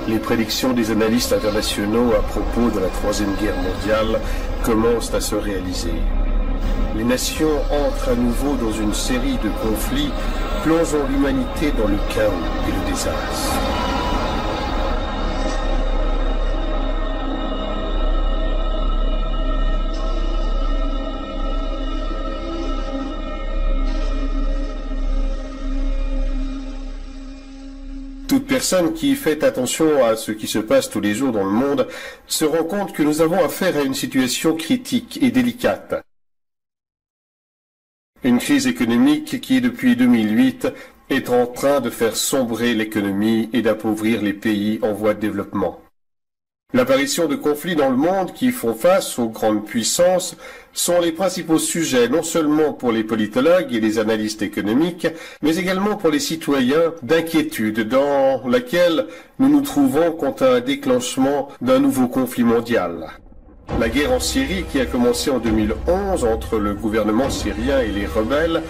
Les prédictions des analystes internationaux à propos de la Troisième Guerre mondiale commencent à se réaliser. Les nations entrent à nouveau dans une série de conflits, plongeant l'humanité dans le chaos et le désastre. Toute personne qui fait attention à ce qui se passe tous les jours dans le monde se rend compte que nous avons affaire à une situation critique et délicate. Une crise économique qui, depuis 2008, est en train de faire sombrer l'économie et d'appauvrir les pays en voie de développement. L'apparition de conflits dans le monde qui font face aux grandes puissances sont les principaux sujets non seulement pour les politologues et les analystes économiques, mais également pour les citoyens d'inquiétude dans laquelle nous nous trouvons quant à un déclenchement d'un nouveau conflit mondial. La guerre en Syrie, qui a commencé en 2011 entre le gouvernement syrien et les rebelles,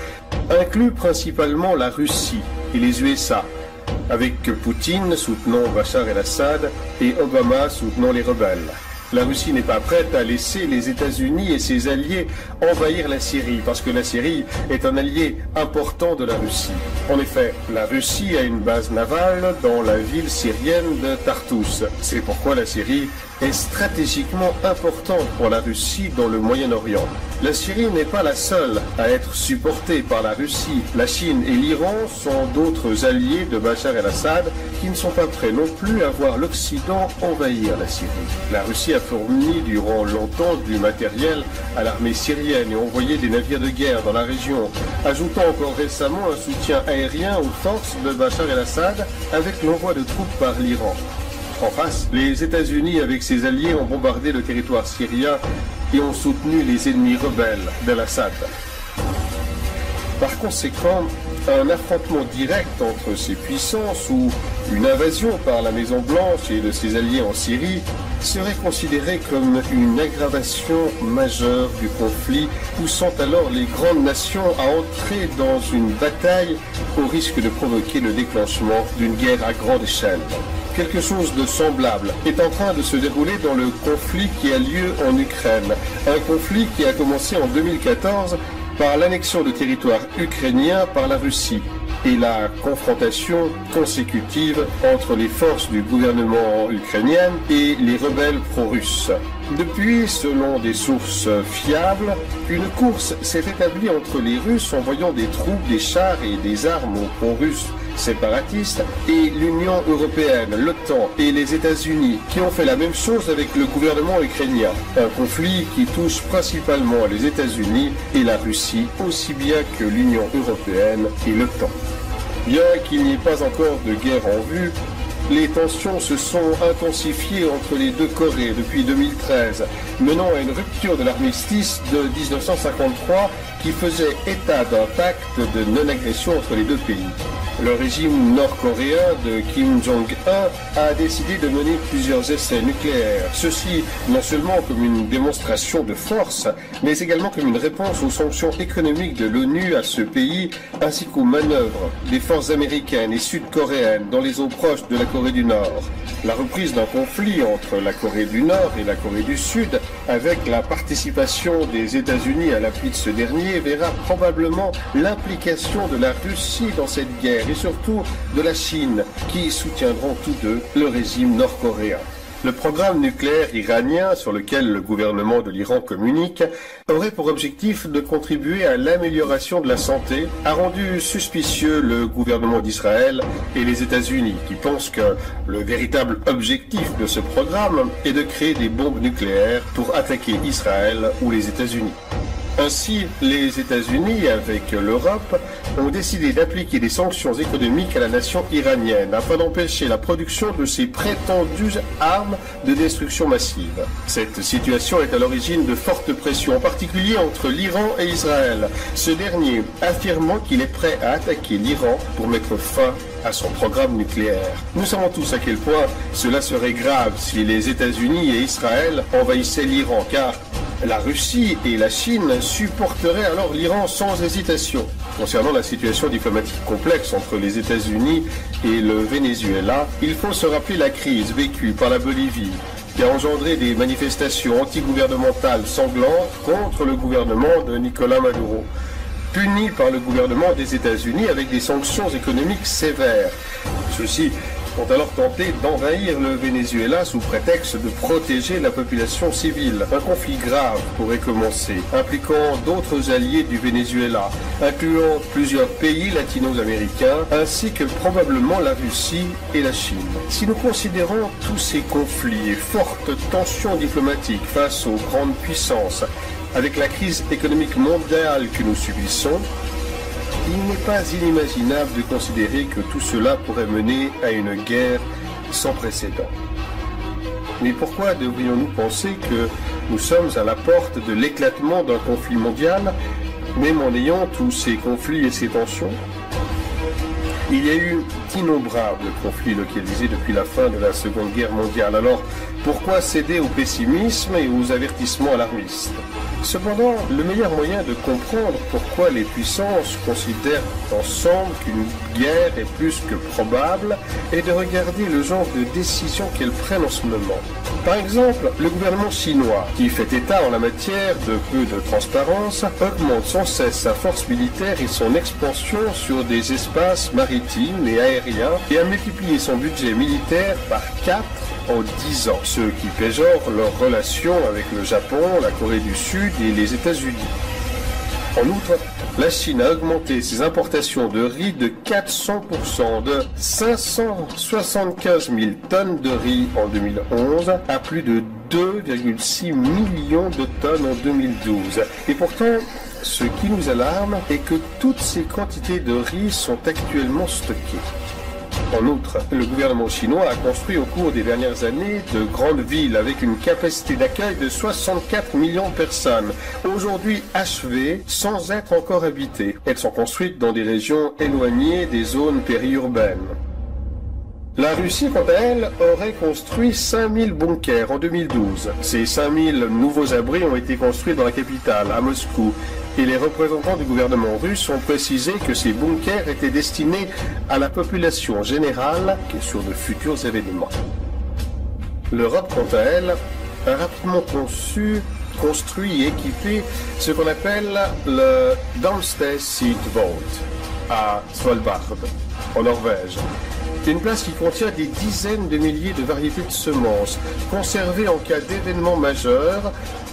inclut principalement la Russie et les USA, avec Poutine soutenant Bachar el-Assad et Obama soutenant les rebelles. La Russie n'est pas prête à laisser les États-Unis et ses alliés envahir la Syrie, parce que la Syrie est un allié important de la Russie. En effet, la Russie a une base navale dans la ville syrienne de Tartous. C'est pourquoi la Syrie est stratégiquement importante pour la Russie dans le Moyen-Orient. La Syrie n'est pas la seule à être supportée par la Russie. La Chine et l'Iran sont d'autres alliés de Bachar el-Assad qui ne sont pas prêts non plus à voir l'Occident envahir la Syrie. La Russie a fourni durant longtemps du matériel à l'armée syrienne et envoyé des navires de guerre dans la région, ajoutant encore récemment un soutien aérien aux forces de Bachar el-Assad avec l'envoi de troupes par l'Iran. En face, les États-Unis avec ses alliés ont bombardé le territoire syrien et ont soutenu les ennemis rebelles d'Al-Assad. Par conséquent, un affrontement direct entre ces puissances ou une invasion par la Maison-Blanche et de ses alliés en Syrie serait considéré comme une aggravation majeure du conflit, poussant alors les grandes nations à entrer dans une bataille au risque de provoquer le déclenchement d'une guerre à grande échelle. Quelque chose de semblable est en train de se dérouler dans le conflit qui a lieu en Ukraine. Un conflit qui a commencé en 2014 par l'annexion de territoires ukrainiens par la Russie et la confrontation consécutive entre les forces du gouvernement ukrainien et les rebelles pro-russes. Depuis, selon des sources fiables, une course s'est établie entre les Russes envoyant des troupes, des chars et des armes aux pro-russes séparatistes et l'Union européenne, l'OTAN et les États-Unis qui ont fait la même chose avec le gouvernement ukrainien. Un conflit qui touche principalement les États-Unis et la Russie aussi bien que l'Union européenne et l'OTAN. Bien qu'il n'y ait pas encore de guerre en vue, les tensions se sont intensifiées entre les deux Corées depuis 2013, menant à une rupture de l'armistice de 1953 qui faisait état d'un pacte de non-agression entre les deux pays. Le régime nord-coréen de Kim Jong-un a décidé de mener plusieurs essais nucléaires. Ceci non seulement comme une démonstration de force, mais également comme une réponse aux sanctions économiques de l'ONU à ce pays, ainsi qu'aux manœuvres des forces américaines et sud-coréennes dans les eaux proches de la Corée du Nord. La reprise d'un conflit entre la Corée du Nord et la Corée du Sud, avec la participation des États-Unis à l'appui de ce dernier, verra probablement l'implication de la Russie dans cette guerre et surtout de la Chine, qui soutiendront tous deux le régime nord-coréen. Le programme nucléaire iranien, sur lequel le gouvernement de l'Iran communique, aurait pour objectif de contribuer à l'amélioration de la santé, a rendu suspicieux le gouvernement d'Israël et les États-Unis, qui pensent que le véritable objectif de ce programme est de créer des bombes nucléaires pour attaquer Israël ou les États-Unis. Ainsi, les États-Unis, avec l'Europe, ont décidé d'appliquer des sanctions économiques à la nation iranienne afin d'empêcher la production de ces prétendues armes de destruction massive. Cette situation est à l'origine de fortes pressions, en particulier entre l'Iran et Israël, ce dernier affirmant qu'il est prêt à attaquer l'Iran pour mettre fin à son programme nucléaire. Nous savons tous à quel point cela serait grave si les États-Unis et Israël envahissaient l'Iran, car la Russie et la Chine supporteraient alors l'Iran sans hésitation. Concernant la situation diplomatique complexe entre les États-Unis et le Venezuela, il faut se rappeler la crise vécue par la Bolivie, qui a engendré des manifestations antigouvernementales sanglantes contre le gouvernement de Nicolás Maduro, puni par le gouvernement des États-Unis avec des sanctions économiques sévères. Ceux-ci ont alors tenté d'envahir le Venezuela sous prétexte de protéger la population civile. Un conflit grave pourrait commencer, impliquant d'autres alliés du Venezuela, incluant plusieurs pays latino-américains, ainsi que probablement la Russie et la Chine. Si nous considérons tous ces conflits et fortes tensions diplomatiques face aux grandes puissances, avec la crise économique mondiale que nous subissons, il n'est pas inimaginable de considérer que tout cela pourrait mener à une guerre sans précédent. Mais pourquoi devrions-nous penser que nous sommes à la porte de l'éclatement d'un conflit mondial, même en ayant tous ces conflits et ces tensions? Il y a eu d'innombrables conflits localisés depuis la fin de la Seconde Guerre mondiale. Alors, pourquoi céder au pessimisme et aux avertissements alarmistes? Cependant, le meilleur moyen de comprendre pourquoi les puissances considèrent ensemble qu'une guerre est plus que probable est de regarder le genre de décisions qu'elles prennent en ce moment. Par exemple, le gouvernement chinois, qui fait état en la matière de peu de transparence, augmente sans cesse sa force militaire et son expansion sur des espaces maritimes et aériens et a multiplié son budget militaire par 4 en 10 ans, ce qui péjore leurs relations avec le Japon, la Corée du Sud et les États-Unis. En outre, la Chine a augmenté ses importations de riz de 400%, de 575 000 tonnes de riz en 2011 à plus de 2,6 millions de tonnes en 2012. Et pourtant, ce qui nous alarme est que toutes ces quantités de riz sont actuellement stockées. En outre, le gouvernement chinois a construit au cours des dernières années de grandes villes avec une capacité d'accueil de 64 millions de personnes, aujourd'hui achevées sans être encore habitées. Elles sont construites dans des régions éloignées des zones périurbaines. La Russie, quant à elle, aurait construit 5000 bunkers en 2012. Ces 5000 nouveaux abris ont été construits dans la capitale, à Moscou, et les représentants du gouvernement russe ont précisé que ces bunkers étaient destinés à la population générale et sur de futurs événements. L'Europe, quant à elle, a rapidement construit et équipé ce qu'on appelle le Doomsday Seed Vault à Svalbard, en Norvège. Une place qui contient des dizaines de milliers de variétés de semences, conservées en cas d'événements majeurs,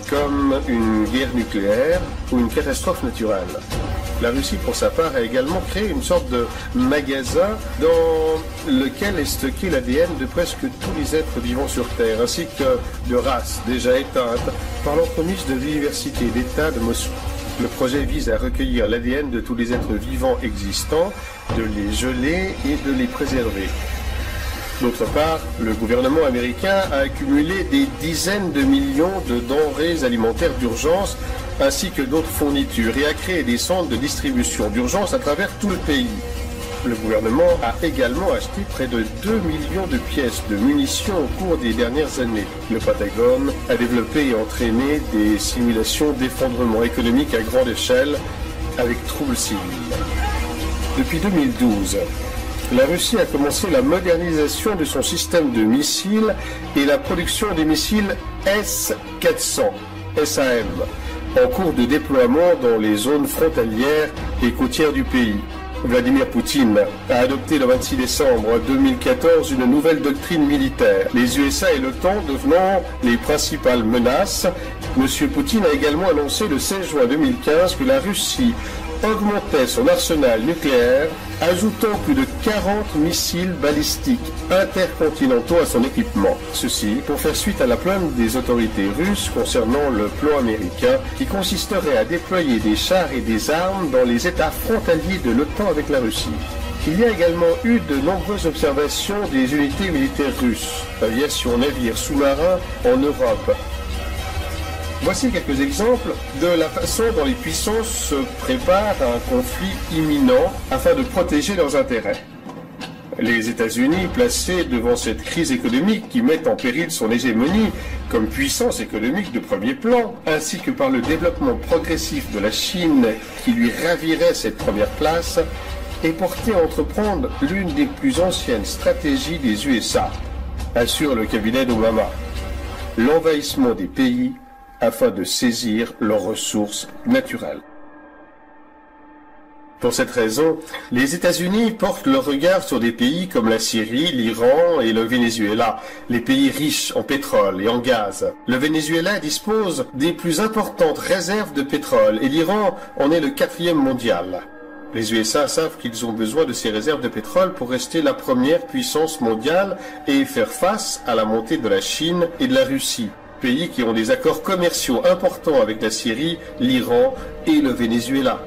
comme une guerre nucléaire ou une catastrophe naturelle. La Russie, pour sa part, a également créé une sorte de magasin dans lequel est stocké l'ADN de presque tous les êtres vivants sur Terre, ainsi que de races déjà éteintes par l'entremise de l'Université d'État de Moscou. Le projet vise à recueillir l'ADN de tous les êtres vivants existants, de les geler et de les préserver. D'autre part, le gouvernement américain a accumulé des dizaines de millions de denrées alimentaires d'urgence ainsi que d'autres fournitures et a créé des centres de distribution d'urgence à travers tout le pays. Le gouvernement a également acheté près de 2 millions de pièces de munitions au cours des dernières années. Le Pentagone a développé et entraîné des simulations d'effondrement économique à grande échelle avec troubles civils. Depuis 2012, la Russie a commencé la modernisation de son système de missiles et la production des missiles S-400, SAM, en cours de déploiement dans les zones frontalières et côtières du pays. Vladimir Poutine a adopté le 26 décembre 2014 une nouvelle doctrine militaire. Les USA et l'OTAN devenant les principales menaces, M. Poutine a également annoncé le 16 juin 2015 que la Russie augmentait son arsenal nucléaire, ajoutant plus de 40 missiles balistiques intercontinentaux à son équipement. Ceci pour faire suite à la plainte des autorités russes concernant le plan américain qui consisterait à déployer des chars et des armes dans les États frontaliers de l'OTAN avec la Russie. Il y a également eu de nombreuses observations des unités militaires russes, aviation navire sous-marin en Europe. Voici quelques exemples de la façon dont les puissances se préparent à un conflit imminent afin de protéger leurs intérêts. Les États-Unis, placés devant cette crise économique qui met en péril son hégémonie comme puissance économique de premier plan, ainsi que par le développement progressif de la Chine qui lui ravirait cette première place, est porté à entreprendre l'une des plus anciennes stratégies des USA, assure le cabinet d'Obama, l'envahissement des pays afin de saisir leurs ressources naturelles. Pour cette raison, les États-Unis portent leur regard sur des pays comme la Syrie, l'Iran et le Venezuela, les pays riches en pétrole et en gaz. Le Venezuela dispose des plus importantes réserves de pétrole et l'Iran en est le 4e mondial. Les USA savent qu'ils ont besoin de ces réserves de pétrole pour rester la première puissance mondiale et faire face à la montée de la Chine et de la Russie, pays qui ont des accords commerciaux importants avec la Syrie, l'Iran et le Venezuela.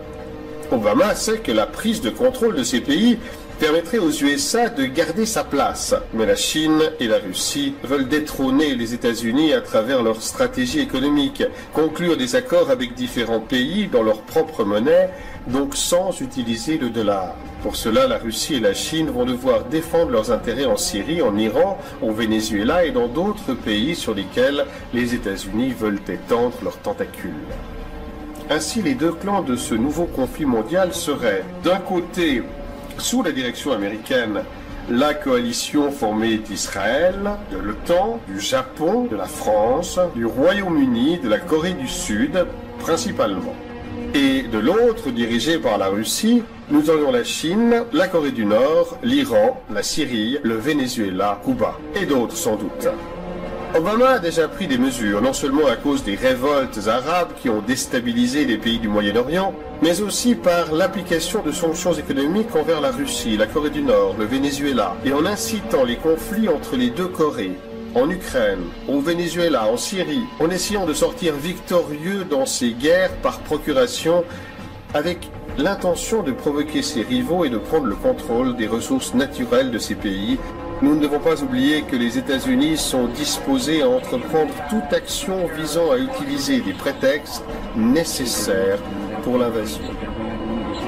Obama sait que la prise de contrôle de ces pays permettrait aux USA de garder sa place. Mais la Chine et la Russie veulent détrôner les États-Unis à travers leur stratégie économique, conclure des accords avec différents pays dans leur propre monnaie, donc sans utiliser le dollar. Pour cela, la Russie et la Chine vont devoir défendre leurs intérêts en Syrie, en Iran, au Venezuela et dans d'autres pays sur lesquels les États-Unis veulent étendre leurs tentacules. Ainsi, les deux clans de ce nouveau conflit mondial seraient, d'un côté, sous la direction américaine, la coalition formée d'Israël, de l'OTAN, du Japon, de la France, du Royaume-Uni, de la Corée du Sud, principalement. Et de l'autre, dirigée par la Russie, nous aurions la Chine, la Corée du Nord, l'Iran, la Syrie, le Venezuela, Cuba, et d'autres sans doute. Obama a déjà pris des mesures, non seulement à cause des révoltes arabes qui ont déstabilisé les pays du Moyen-Orient, mais aussi par l'application de sanctions économiques envers la Russie, la Corée du Nord, le Venezuela, et en incitant les conflits entre les deux Corées, en Ukraine, au Venezuela, en Syrie, en essayant de sortir victorieux dans ces guerres par procuration, avec l'intention de provoquer ses rivaux et de prendre le contrôle des ressources naturelles de ces pays. Nous ne devons pas oublier que les États-Unis sont disposés à entreprendre toute action visant à utiliser des prétextes nécessaires pour l'invasion.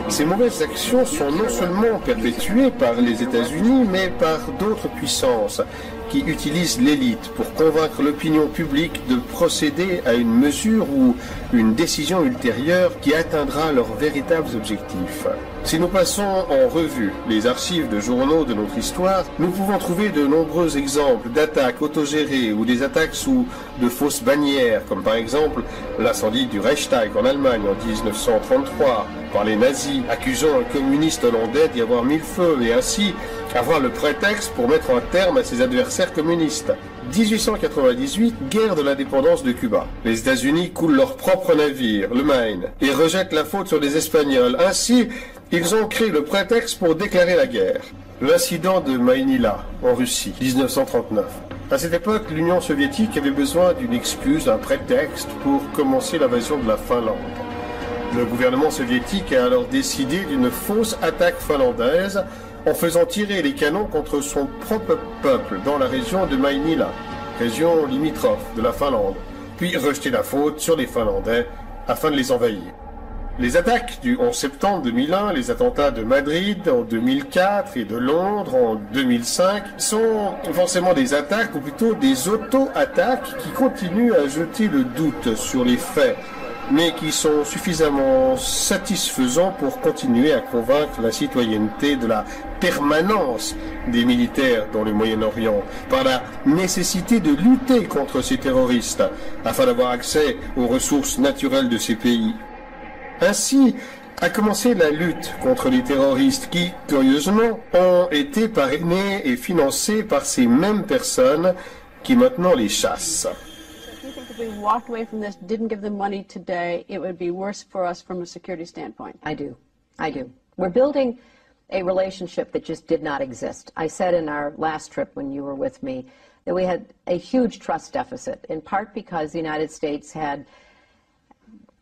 Ces mauvaises actions sont non seulement perpétuées par les États-Unis, mais par d'autres puissances qui utilisent l'élite pour convaincre l'opinion publique de procéder à une mesure ou une décision ultérieure qui atteindra leurs véritables objectifs. Si nous passons en revue les archives de journaux de notre histoire, nous pouvons trouver de nombreux exemples d'attaques autogérées ou des attaques sous de fausses bannières, comme par exemple l'incendie du Reichstag en Allemagne en 1933, par les nazis, accusant un communiste hollandais d'y avoir mis le feu et ainsi avoir le prétexte pour mettre un terme à ses adversaires communistes. 1898, guerre de l'indépendance de Cuba. Les États-Unis coulent leur propre navire, le Maine, et rejettent la faute sur les Espagnols. Ainsi, ils ont créé le prétexte pour déclarer la guerre. L'incident de Maïnila, en Russie, 1939. À cette époque, l'Union soviétique avait besoin d'une excuse, d'un prétexte pour commencer l'invasion de la Finlande. Le gouvernement soviétique a alors décidé d'une fausse attaque finlandaise en faisant tirer les canons contre son propre peuple dans la région de Maïnila, région limitrophe de la Finlande, puis rejeter la faute sur les Finlandais afin de les envahir. Les attaques du 11 septembre 2001, les attentats de Madrid en 2004 et de Londres en 2005 sont forcément des attaques, ou plutôt des auto-attaques qui continuent à jeter le doute sur les faits, mais qui sont suffisamment satisfaisants pour continuer à convaincre la citoyenneté de la permanence des militaires dans le Moyen-Orient, par la nécessité de lutter contre ces terroristes, afin d'avoir accès aux ressources naturelles de ces pays. Ainsi a commencé la lutte contre les terroristes qui, curieusement, ont été parrainés et financés par ces mêmes personnes qui maintenant les chassent. If we walked away from this, didn't give them money today, it would be worse for us from a security standpoint. I do. We're building a relationship that just did not exist. I said in our last trip when you were with me that we had a huge trust deficit, in part because the United States had,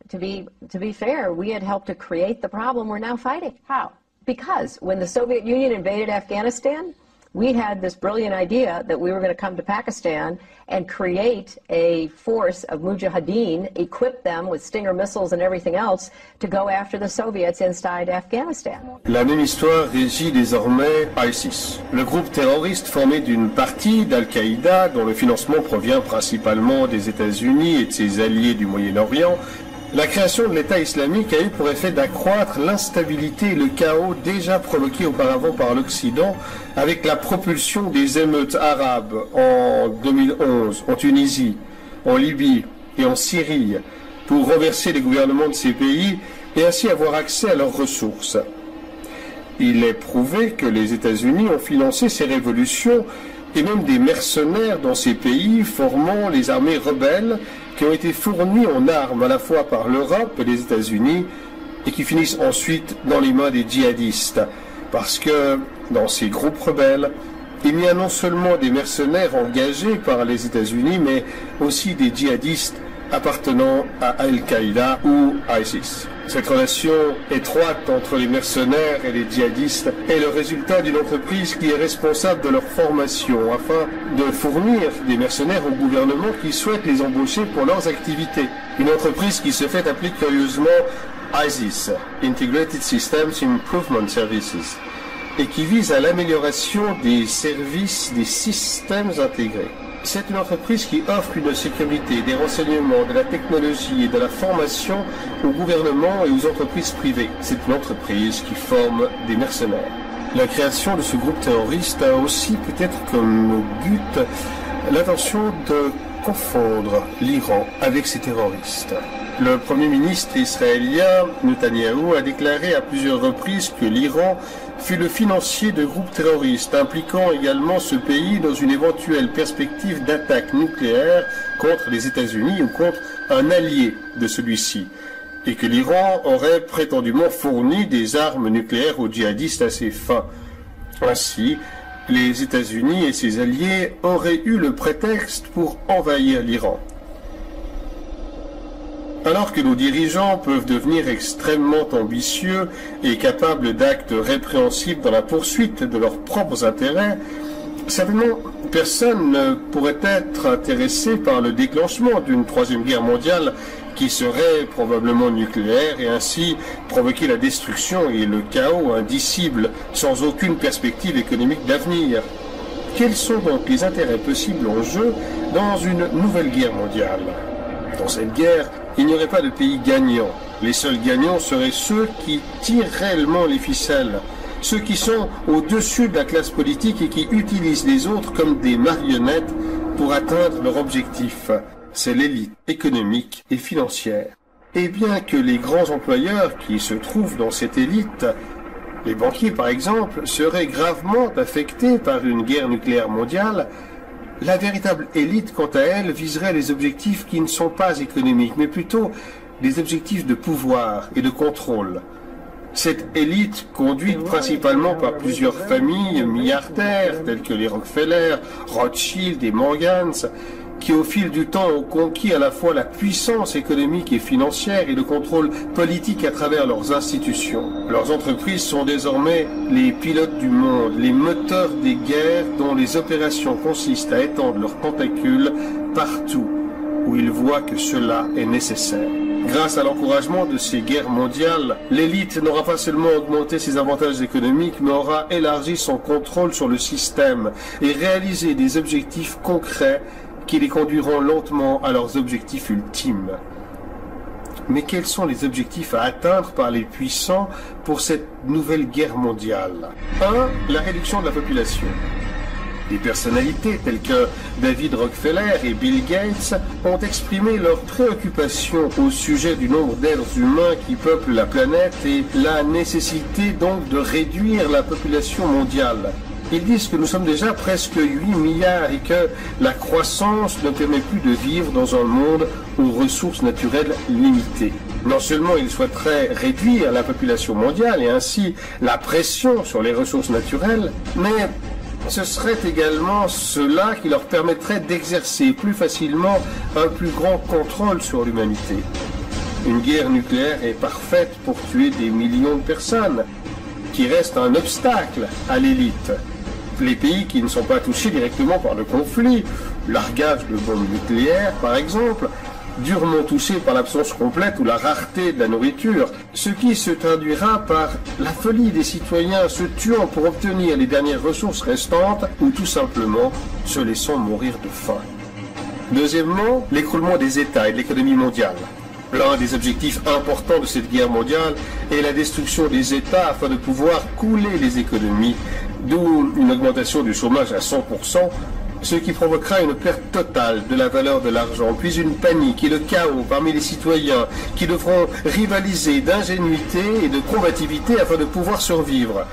to be fair, we had helped to create the problem we're now fighting. How? Because when the Soviet Union invaded Afghanistan, we had this brilliant idea that we were going to come to Pakistan and create a force of mujahideen, equip them with Stinger missiles and everything else to go after the Soviets inside Afghanistan. La même histoire régit désormais ISIS, le groupe terroriste formé d'une partie d'Al-Qaïda dont le financement provient principalement des États-Unis et de ses alliés du Moyen-Orient. La création de l'État islamique a eu pour effet d'accroître l'instabilité et le chaos déjà provoqués auparavant par l'Occident avec la propulsion des émeutes arabes en 2011 en Tunisie, en Libye et en Syrie pour renverser les gouvernements de ces pays et ainsi avoir accès à leurs ressources. Il est prouvé que les États-Unis ont financé ces révolutions et même des mercenaires dans ces pays formant les armées rebelles qui ont été fournis en armes à la fois par l'Europe et les États-Unis et qui finissent ensuite dans les mains des djihadistes. Parce que dans ces groupes rebelles, il y a non seulement des mercenaires engagés par les États-Unis, mais aussi des djihadistes appartenant à Al-Qaïda ou ISIS. Cette relation étroite entre les mercenaires et les djihadistes est le résultat d'une entreprise qui est responsable de leur formation afin de fournir des mercenaires au gouvernement qui souhaitent les embaucher pour leurs activités. Une entreprise qui se fait appeler curieusement ISIS, Integrated Systems Improvement Services, et qui vise à l'amélioration des services des systèmes intégrés. C'est une entreprise qui offre une sécurité, des renseignements, de la technologie et de la formation au gouvernement et aux entreprises privées. C'est une entreprise qui forme des mercenaires. La création de ce groupe terroriste a aussi peut-être comme but l'intention de confondre l'Iran avec ses terroristes. Le Premier ministre israélien Netanyahou a déclaré à plusieurs reprises que l'Iran fut le financier de groupes terroristes, impliquant également ce pays dans une éventuelle perspective d'attaque nucléaire contre les États-Unis ou contre un allié de celui-ci, et que l'Iran aurait prétendument fourni des armes nucléaires aux djihadistes à ses fins. Ainsi, les États-Unis et ses alliés auraient eu le prétexte pour envahir l'Iran. Alors que nos dirigeants peuvent devenir extrêmement ambitieux et capables d'actes répréhensibles dans la poursuite de leurs propres intérêts, certainement personne ne pourrait être intéressé par le déclenchement d'une troisième guerre mondiale qui serait probablement nucléaire et ainsi provoquer la destruction et le chaos indicible sans aucune perspective économique d'avenir. Quels sont donc les intérêts possibles en jeu dans une nouvelle guerre mondiale? Dans cette guerre, il n'y aurait pas de pays gagnants. Les seuls gagnants seraient ceux qui tirent réellement les ficelles, ceux qui sont au-dessus de la classe politique et qui utilisent les autres comme des marionnettes pour atteindre leur objectif. C'est l'élite économique et financière. Et bien que les grands employeurs qui se trouvent dans cette élite, les banquiers par exemple, seraient gravement affectés par une guerre nucléaire mondiale, la véritable élite, quant à elle, viserait les objectifs qui ne sont pas économiques, mais plutôt des objectifs de pouvoir et de contrôle. Cette élite, conduite principalement par plusieurs familles milliardaires, telles que les Rockefeller, Rothschild et Morgans, qui au fil du temps ont conquis à la fois la puissance économique et financière et le contrôle politique à travers leurs institutions. Leurs entreprises sont désormais les pilotes du monde, les moteurs des guerres dont les opérations consistent à étendre leurs tentacules partout où ils voient que cela est nécessaire. Grâce à l'encouragement de ces guerres mondiales, l'élite n'aura pas seulement augmenté ses avantages économiques, mais aura élargi son contrôle sur le système et réalisé des objectifs concrets qui les conduiront lentement à leurs objectifs ultimes. Mais quels sont les objectifs à atteindre par les puissants pour cette nouvelle guerre mondiale? 1. La réduction de la population. Des personnalités telles que David Rockefeller et Bill Gates ont exprimé leurs préoccupations au sujet du nombre d'êtres humains qui peuplent la planète et la nécessité donc de réduire la population mondiale. Ils disent que nous sommes déjà presque 8 milliards et que la croissance ne permet plus de vivre dans un monde aux ressources naturelles limitées. Non seulement ils souhaiteraient réduire la population mondiale et ainsi la pression sur les ressources naturelles, mais ce serait également cela qui leur permettrait d'exercer plus facilement un plus grand contrôle sur l'humanité. Une guerre nucléaire est parfaite pour tuer des millions de personnes, qui reste un obstacle à l'élite. Les pays qui ne sont pas touchés directement par le conflit, largage de bombes nucléaires par exemple, durement touchés par l'absence complète ou la rareté de la nourriture, ce qui se traduira par la folie des citoyens se tuant pour obtenir les dernières ressources restantes ou tout simplement se laissant mourir de faim. Deuxièmement, l'écroulement des États et de l'économie mondiale. L'un des objectifs importants de cette guerre mondiale est la destruction des États afin de pouvoir couler les économies, d'où une augmentation du chômage à 100%, ce qui provoquera une perte totale de la valeur de l'argent, puis une panique et le chaos parmi les citoyens qui devront rivaliser d'ingénuité et de combativité afin de pouvoir survivre.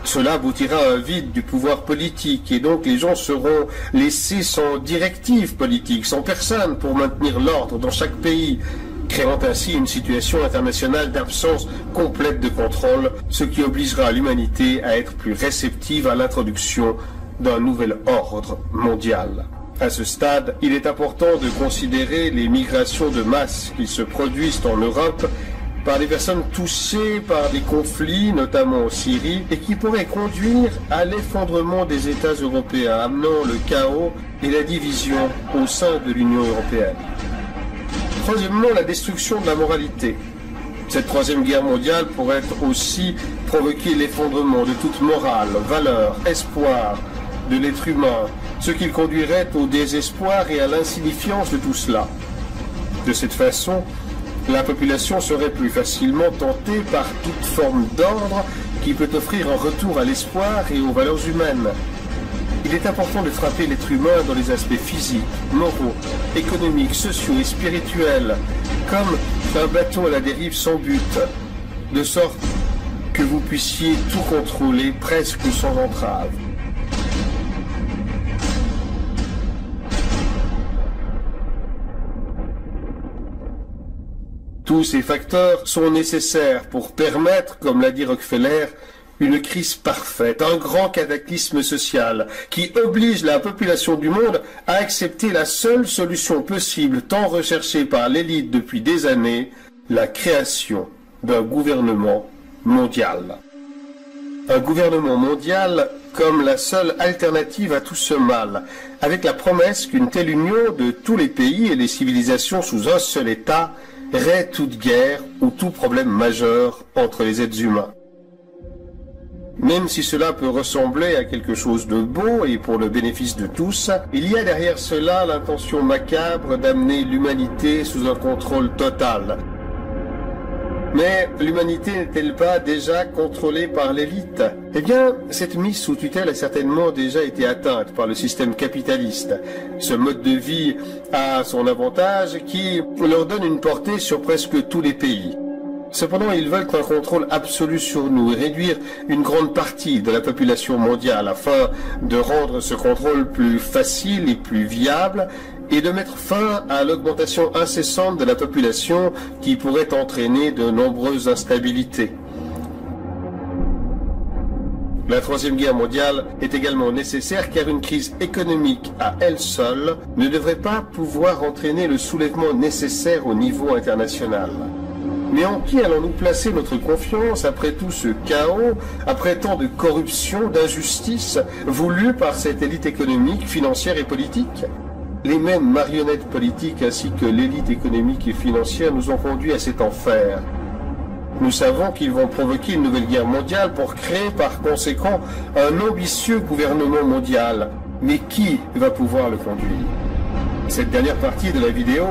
Cela aboutira à un vide du pouvoir politique et donc les gens seront laissés sans directive politique, sans personne pour maintenir l'ordre dans chaque pays, créant ainsi une situation internationale d'absence complète de contrôle, ce qui obligera l'humanité à être plus réceptive à l'introduction d'un nouvel ordre mondial. À ce stade, il est important de considérer les migrations de masse qui se produisent en Europe par des personnes touchées par des conflits, notamment en Syrie, et qui pourraient conduire à l'effondrement des États européens, amenant le chaos et la division au sein de l'Union européenne. Troisièmement, la destruction de la moralité. Cette troisième guerre mondiale pourrait aussi provoquer l'effondrement de toute morale, valeur, espoir de l'être humain, ce qui conduirait au désespoir et à l'insignifiance de tout cela. De cette façon, la population serait plus facilement tentée par toute forme d'ordre qui peut offrir un retour à l'espoir et aux valeurs humaines. Il est important de frapper l'être humain dans les aspects physiques, moraux, économiques, sociaux et spirituels, comme un bateau à la dérive sans but, de sorte que vous puissiez tout contrôler presque sans entrave. Tous ces facteurs sont nécessaires pour permettre, comme l'a dit Rockefeller, une crise parfaite, un grand cataclysme social qui oblige la population du monde à accepter la seule solution possible, tant recherchée par l'élite depuis des années, la création d'un gouvernement mondial. Un gouvernement mondial comme la seule alternative à tout ce mal, avec la promesse qu'une telle union de tous les pays et les civilisations sous un seul État raie toute guerre ou tout problème majeur entre les êtres humains. Même si cela peut ressembler à quelque chose de beau et pour le bénéfice de tous, il y a derrière cela l'intention macabre d'amener l'humanité sous un contrôle total. Mais l'humanité n'est-elle pas déjà contrôlée par l'élite? Eh bien, cette mise sous tutelle a certainement déjà été atteinte par le système capitaliste. Ce mode de vie a son avantage qui leur donne une portée sur presque tous les pays. Cependant, ils veulent un contrôle absolu sur nous et réduire une grande partie de la population mondiale afin de rendre ce contrôle plus facile et plus viable et de mettre fin à l'augmentation incessante de la population qui pourrait entraîner de nombreuses instabilités. La Troisième Guerre mondiale est également nécessaire car une crise économique à elle seule ne devrait pas pouvoir entraîner le soulèvement nécessaire au niveau international. Mais en qui allons-nous placer notre confiance après tout ce chaos, après tant de corruption, d'injustice voulue par cette élite économique, financière et politique? Les mêmes marionnettes politiques ainsi que l'élite économique et financière nous ont conduits à cet enfer. Nous savons qu'ils vont provoquer une nouvelle guerre mondiale pour créer par conséquent un ambitieux gouvernement mondial. Mais qui va pouvoir le conduire? Cette dernière partie de la vidéo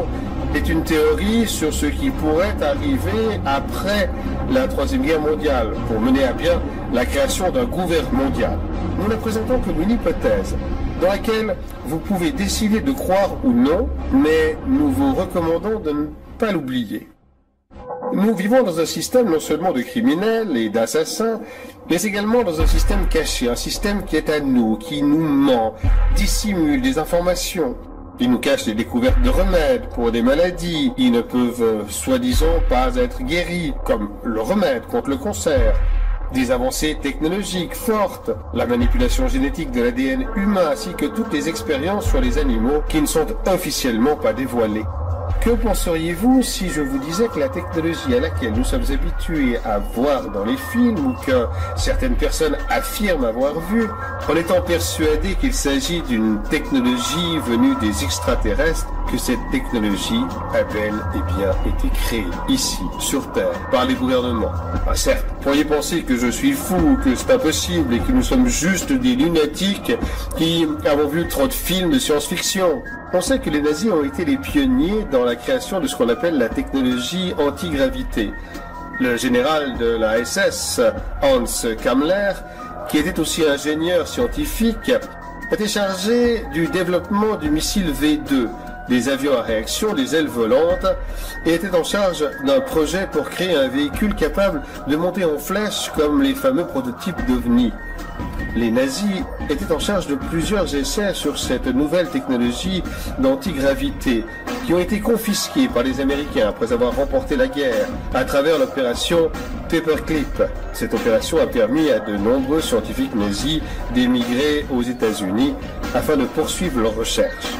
est une théorie sur ce qui pourrait arriver après la Troisième Guerre mondiale pour mener à bien la création d'un gouvernement mondial. Nous ne présentons comme une hypothèse dans laquelle vous pouvez décider de croire ou non, mais nous vous recommandons de ne pas l'oublier. Nous vivons dans un système non seulement de criminels et d'assassins, mais également dans un système caché, un système qui est à nous, qui nous ment, dissimule des informations. Il nous cache les découvertes de remèdes pour des maladies qui ne peuvent, soi-disant, pas être guéries, comme le remède contre le cancer. Des avancées technologiques fortes, la manipulation génétique de l'ADN humain ainsi que toutes les expériences sur les animaux qui ne sont officiellement pas dévoilées. Que Que penseriez-vous si je vous disais que la technologie à laquelle nous sommes habitués à voir dans les films ou que certaines personnes affirment avoir vu, en étant persuadées qu'il s'agit d'une technologie venue des extraterrestres, que cette technologie a bel et bien été créée ici, sur Terre, par les gouvernements? Certes, vous pourriez penser que je suis fou, que c'est impossible et que nous sommes juste des lunatiques qui avons vu trop de films de science-fiction. On sait que les nazis ont été les pionniers dans la création de ce qu'on appelle la technologie antigravité. Le général de la SS, Hans Kammler, qui était aussi ingénieur scientifique, était chargé du développement du missile V2, des avions à réaction, des ailes volantes, et était en charge d'un projet pour créer un véhicule capable de monter en flèche comme les fameux prototypes d'OVNI. Les nazis étaient en charge de plusieurs essais sur cette nouvelle technologie d'antigravité qui ont été confisqués par les Américains après avoir remporté la guerre à travers l'opération Paperclip. Cette opération a permis à de nombreux scientifiques nazis d'émigrer aux États-Unis afin de poursuivre leurs recherches.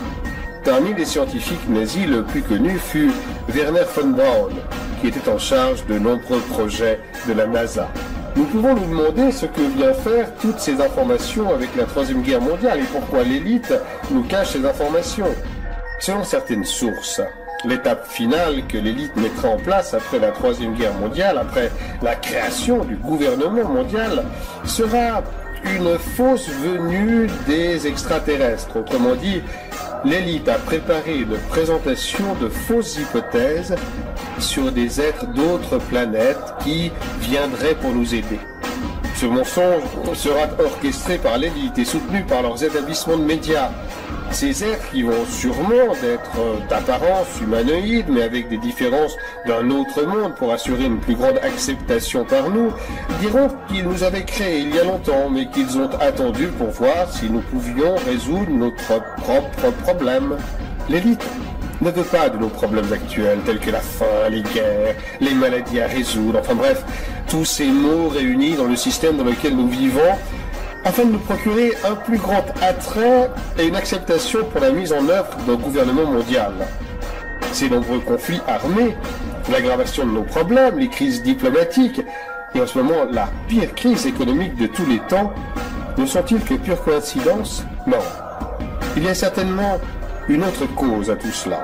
Parmi les scientifiques nazis, le plus connu fut Wernher von Braun, qui était en charge de nombreux projets de la NASA. Nous pouvons nous demander ce que vient faire toutes ces informations avec la Troisième Guerre mondiale et pourquoi l'élite nous cache ces informations. Selon certaines sources, l'étape finale que l'élite mettra en place après la Troisième Guerre mondiale, après la création du gouvernement mondial, sera une fausse venue des extraterrestres. Autrement dit, l'élite a préparé une présentation de fausses hypothèses sur des êtres d'autres planètes qui viendraient pour nous aider. Ce mensonge sera orchestré par l'élite et soutenu par leurs établissements de médias. Ces êtres qui vont sûrement être d'apparence humanoïde, mais avec des différences d'un autre monde pour assurer une plus grande acceptation par nous, diront qu'ils nous avaient créés il y a longtemps, mais qu'ils ont attendu pour voir si nous pouvions résoudre notre propre problème. L'élite ne veut pas de nos problèmes actuels, tels que la faim, les guerres, les maladies à résoudre, enfin bref, tous ces maux réunis dans le système dans lequel nous vivons, afin de nous procurer un plus grand attrait et une acceptation pour la mise en œuvre d'un gouvernement mondial. Ces nombreux conflits armés, l'aggravation de nos problèmes, les crises diplomatiques, et en ce moment la pire crise économique de tous les temps, ne sont-ils que pure coïncidence? Non. Il y a certainement une autre cause à tout cela.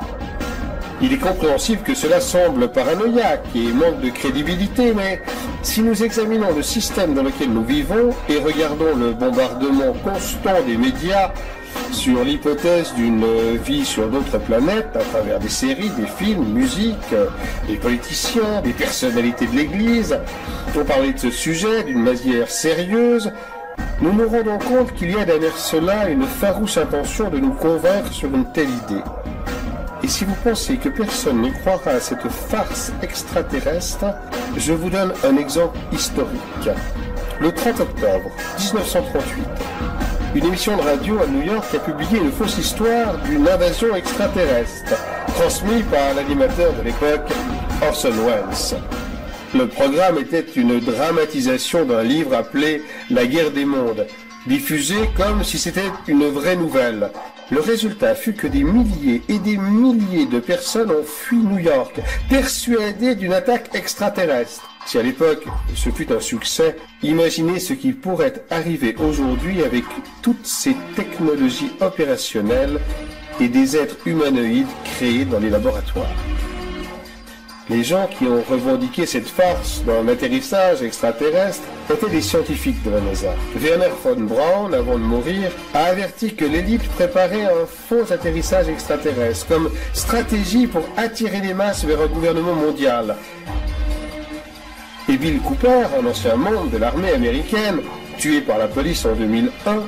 Il est compréhensible que cela semble paranoïaque et manque de crédibilité, mais si nous examinons le système dans lequel nous vivons et regardons le bombardement constant des médias sur l'hypothèse d'une vie sur d'autres planètes à travers des séries, des films, musique, des politiciens, des personnalités de l'Église, pour parler de ce sujet d'une manière sérieuse, nous nous rendons compte qu'il y a derrière cela une farouche intention de nous convaincre sur une telle idée. Et si vous pensez que personne ne croira à cette farce extraterrestre, je vous donne un exemple historique. Le 30 octobre 1938, une émission de radio à New York a publié une fausse histoire d'une invasion extraterrestre, transmise par l'animateur de l'époque, Orson Welles. Le programme était une dramatisation d'un livre appelé « La guerre des mondes », diffusé comme si c'était une vraie nouvelle. Le résultat fut que des milliers et des milliers de personnes ont fui New York, persuadées d'une attaque extraterrestre. Si à l'époque ce fut un succès, imaginez ce qui pourrait arriver aujourd'hui avec toutes ces technologies opérationnelles et des êtres humanoïdes créés dans les laboratoires. Les gens qui ont revendiqué cette farce d'un atterrissage extraterrestre étaient des scientifiques de la NASA. Wernher von Braun, avant de mourir, a averti que l'élite préparait un faux atterrissage extraterrestre comme stratégie pour attirer les masses vers un gouvernement mondial. Et Bill Cooper, un ancien membre de l'armée américaine, tué par la police en 2001,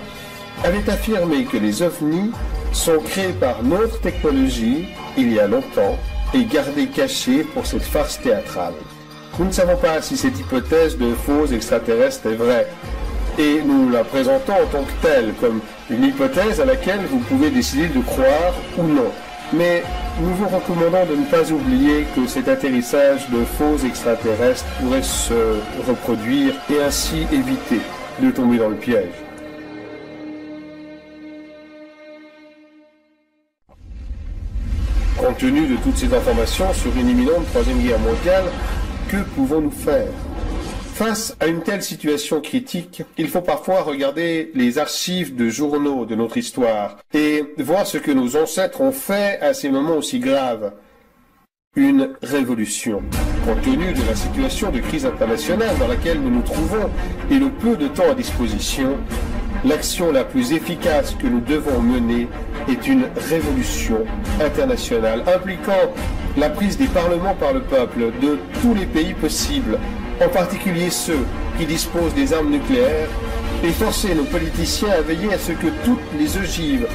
avait affirmé que les ovnis sont créés par notre technologie il y a longtemps et gardés cachés pour cette farce théâtrale. Nous ne savons pas si cette hypothèse de faux extraterrestre est vraie, et nous la présentons en tant que telle, comme une hypothèse à laquelle vous pouvez décider de croire ou non. Mais nous vous recommandons de ne pas oublier que cet atterrissage de faux extraterrestres pourrait se reproduire et ainsi éviter de tomber dans le piège. Compte tenu de toutes ces informations sur une imminente troisième guerre mondiale, que pouvons-nous faire? Face à une telle situation critique, il faut parfois regarder les archives de journaux de notre histoire et voir ce que nos ancêtres ont fait à ces moments aussi graves. Une révolution. Compte tenu de la situation de crise internationale dans laquelle nous nous trouvons et le peu de temps à disposition, l'action la plus efficace que nous devons mener est une révolution internationale impliquant la prise des parlements par le peuple de tous les pays possibles, en particulier ceux qui disposent des armes nucléaires, et forcer nos politiciens à veiller à ce que toutes les ogives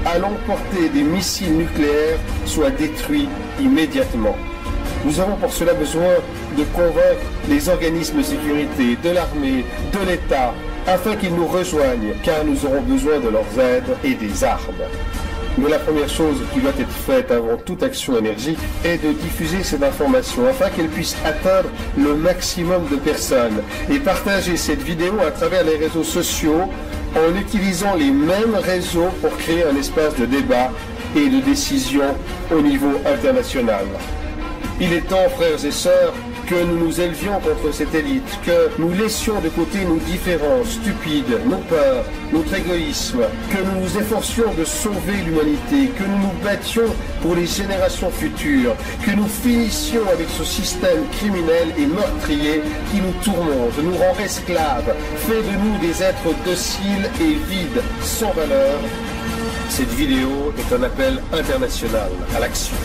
allant porter des missiles nucléaires soient détruits immédiatement. Nous avons pour cela besoin de convaincre les organismes de sécurité, de l'armée, de l'État, afin qu'ils nous rejoignent, car nous aurons besoin de leurs aides et des armes. Mais la première chose qui doit être faite avant toute action énergique est de diffuser cette information afin qu'elle puisse atteindre le maximum de personnes et partager cette vidéo à travers les réseaux sociaux en utilisant les mêmes réseaux pour créer un espace de débat et de décision au niveau international. Il est temps, frères et sœurs, que nous nous élevions contre cette élite, que nous laissions de côté nos différences stupides, nos peurs, notre égoïsme, que nous nous efforcions de sauver l'humanité, que nous nous battions pour les générations futures, que nous finissions avec ce système criminel et meurtrier qui nous tourmente, nous rend esclaves, fait de nous des êtres dociles et vides, sans valeur. Cette vidéo est un appel international à l'action.